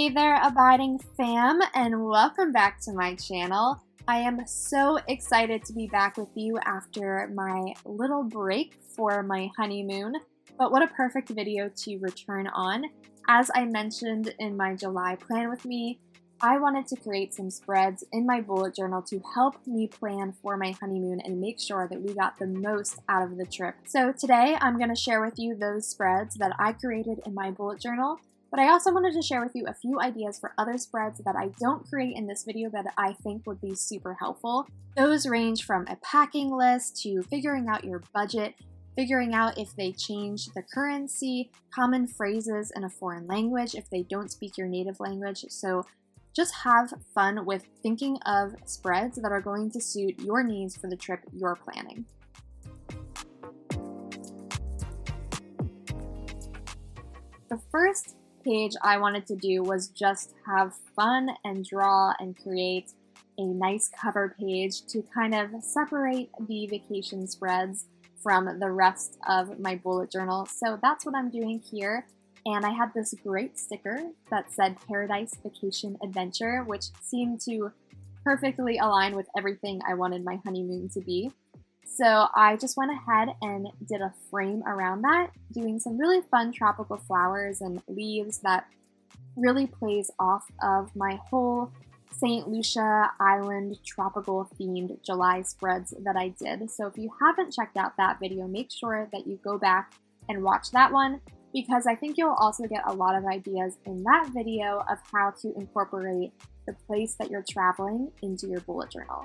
Hey there, Abiding fam, and welcome back to my channel. I am so excited to be back with you after my little break for my honeymoon, but what a perfect video to return on. As I mentioned in my July plan with me, I wanted to create some spreads in my bullet journal to help me plan for my honeymoon and make sure that we got the most out of the trip. So today I'm going to share with you those spreads that I created in my bullet journal. But I also wanted to share with you a few ideas for other spreads that I don't create in this video but I think would be super helpful. Those range from a packing list to figuring out your budget, figuring out if they change the currency, common phrases in a foreign language if they don't speak your native language. So just have fun with thinking of spreads that are going to suit your needs for the trip you're planning. The first page I wanted to do was just have fun and draw and create a nice cover page to kind of separate the vacation spreads from the rest of my bullet journal. So that's what I'm doing here. And I had this great sticker that said Paradise Vacation Adventure, which seemed to perfectly align with everything I wanted my honeymoon to be. So I just went ahead and did a frame around that, doing some really fun tropical flowers and leaves that really plays off of my whole St. Lucia Island tropical themed July spreads that I did. So if you haven't checked out that video, make sure that you go back and watch that one, because I think you'll also get a lot of ideas in that video of how to incorporate the place that you're traveling into your bullet journal.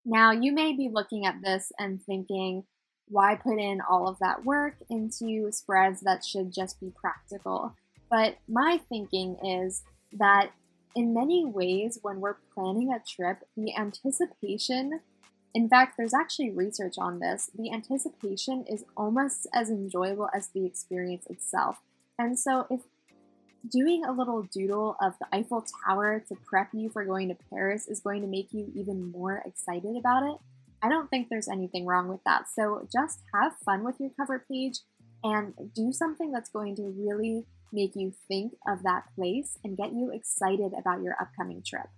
Now, you may be looking at this and thinking, why put in all of that work into spreads that should just be practical? But my thinking is that in many ways, when we're planning a trip, the anticipation, in fact, there's actually research on this, the anticipation is almost as enjoyable as the experience itself. And so if doing a little doodle of the Eiffel Tower to prep you for going to Paris is going to make you even more excited about it, I don't think there's anything wrong with that. So just have fun with your cover page and do something that's going to really make you think of that place and get you excited about your upcoming trip.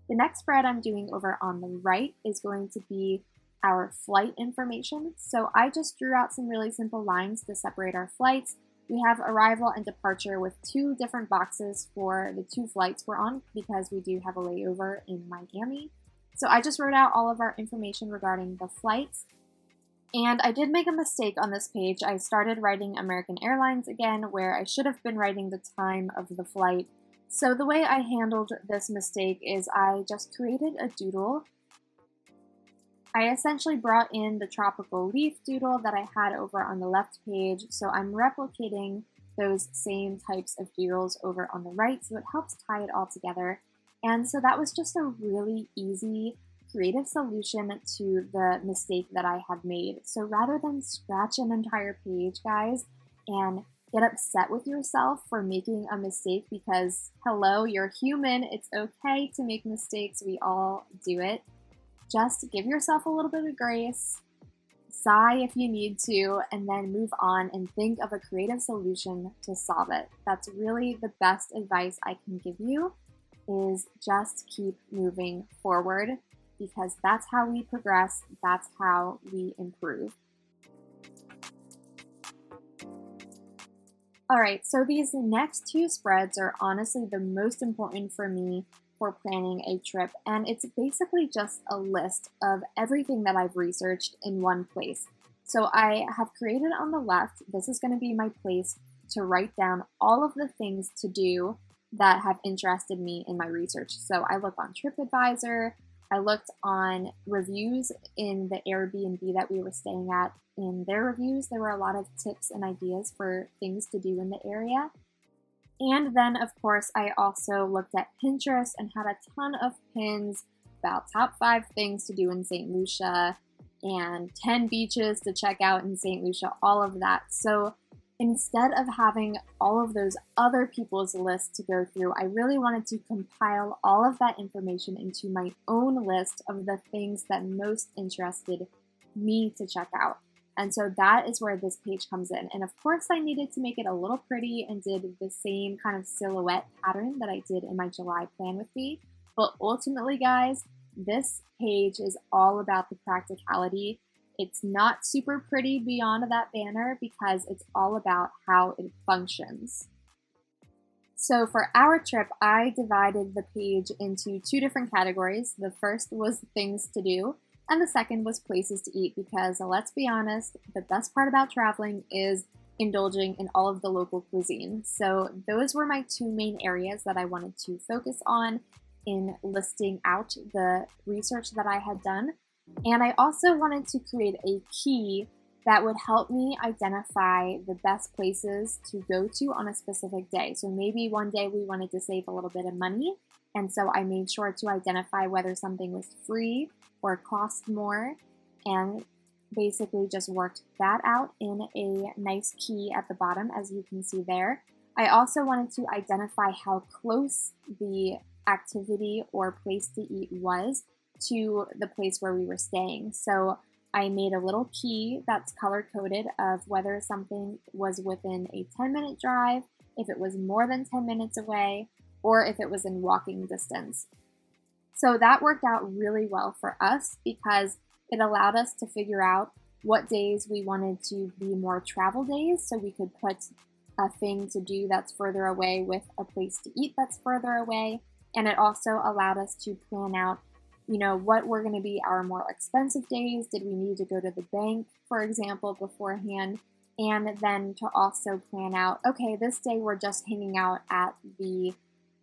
The next spread I'm doing over on the right is going to be our flight information. So I just drew out some really simple lines to separate our flights. We have arrival and departure with two different boxes for the two flights we're on because we do have a layover in Miami. So I just wrote out all of our information regarding the flights. And I did make a mistake on this page. I started writing American Airlines again, where I should have been writing the time of the flight. So the way I handled this mistake is I just created a doodle. I essentially brought in the tropical leaf doodle that I had over on the left page, so I'm replicating those same types of doodles over on the right, so it helps tie it all together. And so that was just a really easy, creative solution to the mistake that I had made. So rather than scratch an entire page, guys, and get upset with yourself for making a mistake because, hello, you're human, it's okay to make mistakes, we all do it. Just give yourself a little bit of grace, sigh if you need to, and then move on and think of a creative solution to solve it. That's really the best advice I can give you, is just keep moving forward, because that's how we progress, that's how we improve. All right, so these next two spreads are honestly the most important for me for planning a trip, and it's basically just a list of everything that I've researched in one place. So I have created on the left, this is going to be my place to write down all of the things to do that have interested me in my research. So I look on TripAdvisor, I looked on reviews in the Airbnb that we were staying at. In their reviews, there were a lot of tips and ideas for things to do in the area. And then, of course, I also looked at Pinterest and had a ton of pins about top 5 things to do in St. Lucia and 10 beaches to check out in St. Lucia, all of that. So instead of having all of those other people's lists to go through, I really wanted to compile all of that information into my own list of the things that most interested me to check out. And so that is where this page comes in. And of course I needed to make it a little pretty and did the same kind of silhouette pattern that I did in my July plan with me. But ultimately, guys, this page is all about the practicality. It's not super pretty beyond that banner because it's all about how it functions. So for our trip, I divided the page into two different categories. The first was things to do, and the second was places to eat because, let's be honest, the best part about traveling is indulging in all of the local cuisine. So those were my two main areas that I wanted to focus on in listing out the research that I had done. And I also wanted to create a key that would help me identify the best places to go to on a specific day. So maybe one day we wanted to save a little bit of money, and so I made sure to identify whether something was free or cost more, and basically just worked that out in a nice key at the bottom, as you can see there. I also wanted to identify how close the activity or place to eat was to the place where we were staying. So I made a little key that's color-coded of whether something was within a 10-minute drive, if it was more than 10 minutes away, or if it was in walking distance. So that worked out really well for us because it allowed us to figure out what days we wanted to be more travel days, so we could put a thing to do that's further away with a place to eat that's further away. And it also allowed us to plan out, what were going to be our more expensive days. Did we need to go to the bank, for example, beforehand? And then to also plan out, okay, this day we're just hanging out at the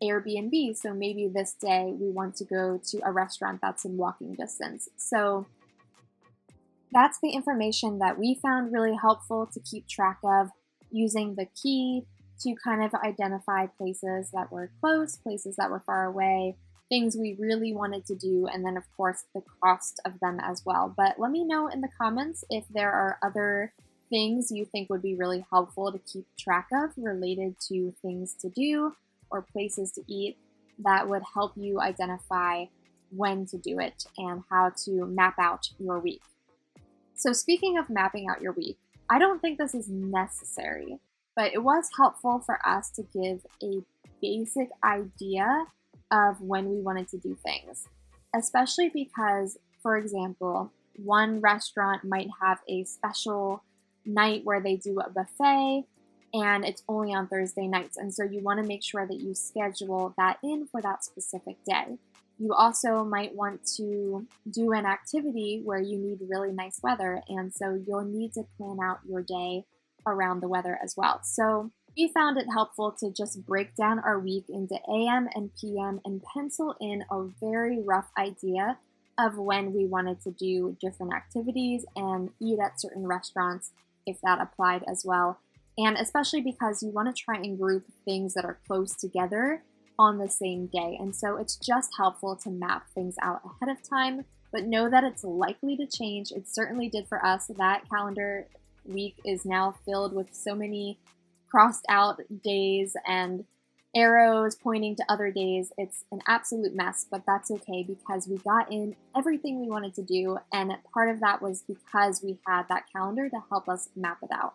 Airbnb, so maybe this day we want to go to a restaurant that's in walking distance. So that's the information that we found really helpful to keep track of, using the key to kind of identify places that were close, places that were far away, things we really wanted to do, and then of course the cost of them as well. But let me know in the comments if there are other things you think would be really helpful to keep track of related to things to do or places to eat that would help you identify when to do it and how to map out your week. So speaking of mapping out your week, I don't think this is necessary, but it was helpful for us to give a basic idea of when we wanted to do things, especially because, for example, one restaurant might have a special night where they do a buffet and it's only on Thursday nights. And so you want to make sure that you schedule that in for that specific day. You also might want to do an activity where you need really nice weather, and so you'll need to plan out your day around the weather as well. So we found it helpful to just break down our week into AM and PM and pencil in a very rough idea of when we wanted to do different activities and eat at certain restaurants if that applied as well. And especially because you want to try and group things that are close together on the same day. And so it's just helpful to map things out ahead of time, but know that it's likely to change. It certainly did for us. That calendar week is now filled with so many crossed out days and arrows pointing to other days. It's an absolute mess, but that's okay because we got in everything we wanted to do, and part of that was because we had that calendar to help us map it out.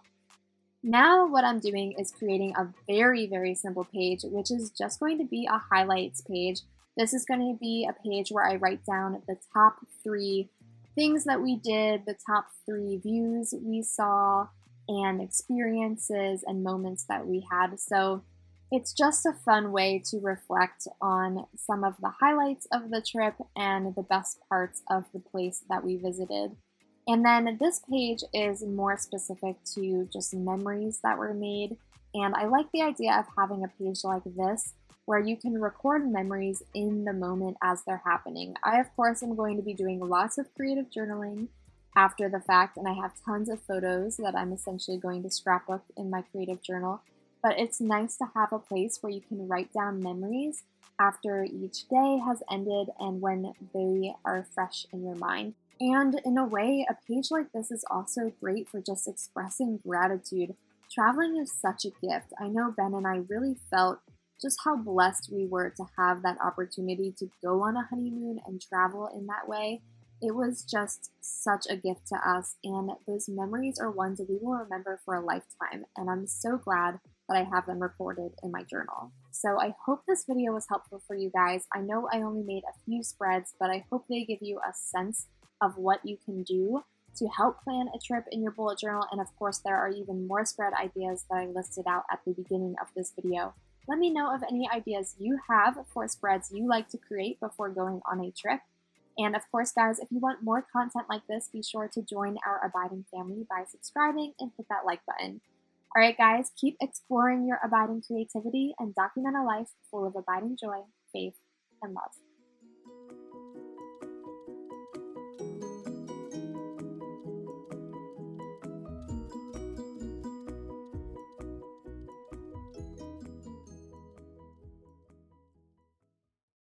Now what I'm doing is creating a very, very simple page, which is just going to be a highlights page. This is going to be a page where I write down the top 3 things that we did, the top 3 views we saw, and experiences and moments that we had. So it's just a fun way to reflect on some of the highlights of the trip and the best parts of the place that we visited. And then this page is more specific to just memories that were made. And I like the idea of having a page like this where you can record memories in the moment as they're happening. I, of course, am going to be doing lots of creative journaling after the fact, and I have tons of photos that I'm essentially going to scrapbook in my creative journal. But it's nice to have a place where you can write down memories after each day has ended and when they are fresh in your mind. And in a way, a page like this is also great for just expressing gratitude. Traveling is such a gift. I know Ben and I really felt just how blessed we were to have that opportunity to go on a honeymoon and travel in that way. It was just such a gift to us, and those memories are ones that we will remember for a lifetime, and I'm so glad that I have them recorded in my journal. So I hope this video was helpful for you guys. I know I only made a few spreads, but I hope they give you a sense of what you can do to help plan a trip in your bullet journal, and of course there are even more spread ideas that I listed out at the beginning of this video. Let me know of any ideas you have for spreads you like to create before going on a trip. And of course, guys, if you want more content like this, be sure to join our Abiding family by subscribing and hit that like button. All right, guys, keep exploring your abiding creativity and document a life full of abiding joy, faith, and love.